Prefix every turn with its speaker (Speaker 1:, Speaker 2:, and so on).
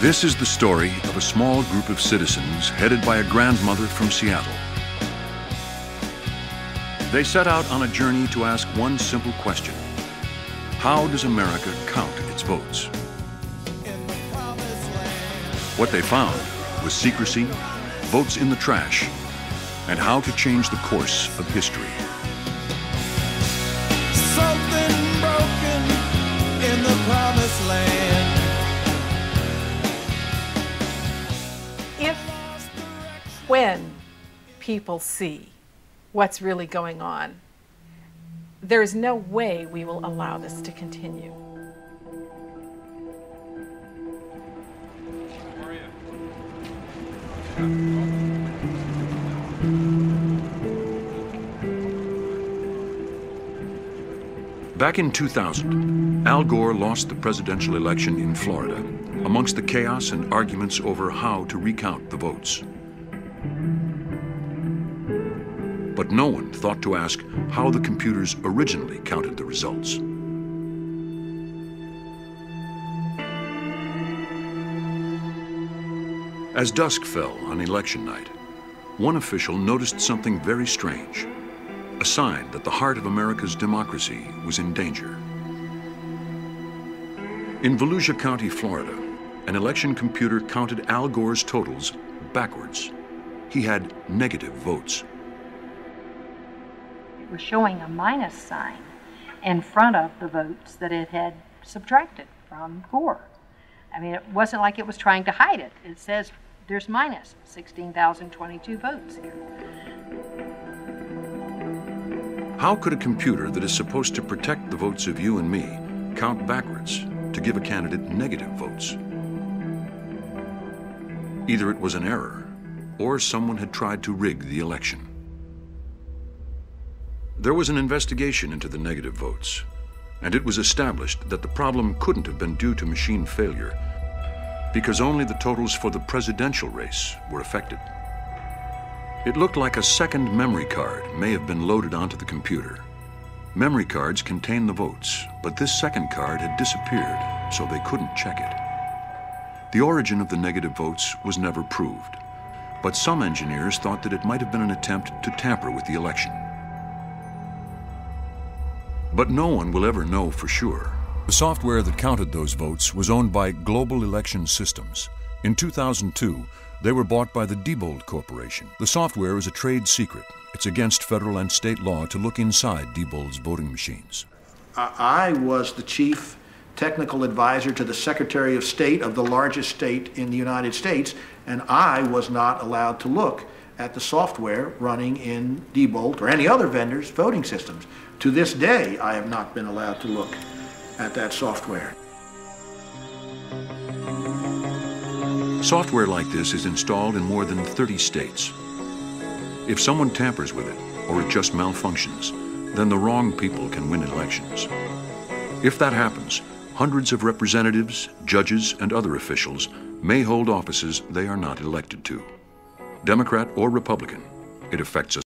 Speaker 1: This is the story of a small group of citizens headed by a grandmother from Seattle. They set out on a journey to ask one simple question: how does America count its votes? What they found was secrecy, votes in the trash, and how to change the course of history.
Speaker 2: Something broken in the promised land.
Speaker 3: When people see what's really going on, there's no way we will allow this to continue.
Speaker 1: Back in 2000, Al Gore lost the presidential election in Florida amongst the chaos and arguments over how to recount the votes. But no one thought to ask how the computers originally counted the results. As dusk fell on election night, one official noticed something very strange, a sign that the heart of America's democracy was in danger. In Volusia County, Florida, an election computer counted Al Gore's totals backwards. He had negative votes.
Speaker 4: Was showing a minus sign in front of the votes that it had subtracted from Gore. I mean, it wasn't like it was trying to hide it. It says there's minus 16,022 votes here.
Speaker 1: How could a computer that is supposed to protect the votes of you and me count backwards to give a candidate negative votes? Either it was an error, or someone had tried to rig the election. There was an investigation into the negative votes, and it was established that the problem couldn't have been due to machine failure, because only the totals for the presidential race were affected. It looked like a second memory card may have been loaded onto the computer. Memory cards contain the votes, but this second card had disappeared, so they couldn't check it. The origin of the negative votes was never proved, but some engineers thought that it might have been an attempt to tamper with the election. But no one will ever know for sure. The software that counted those votes was owned by Global Election Systems. In 2002, they were bought by the Diebold Corporation. The software is a trade secret. It's against federal and state law to look inside Diebold's voting machines.
Speaker 5: I was the chief technical advisor to the Secretary of State of the largest state in the United States, and I was not allowed to look at the software running in Diebold or any other vendor's voting systems. To this day, I have not been allowed to look at that software.
Speaker 1: Software like this is installed in more than 30 states. If someone tampers with it, or it just malfunctions, then the wrong people can win elections. If that happens, hundreds of representatives, judges, and other officials may hold offices they are not elected to. Democrat or Republican, it affects us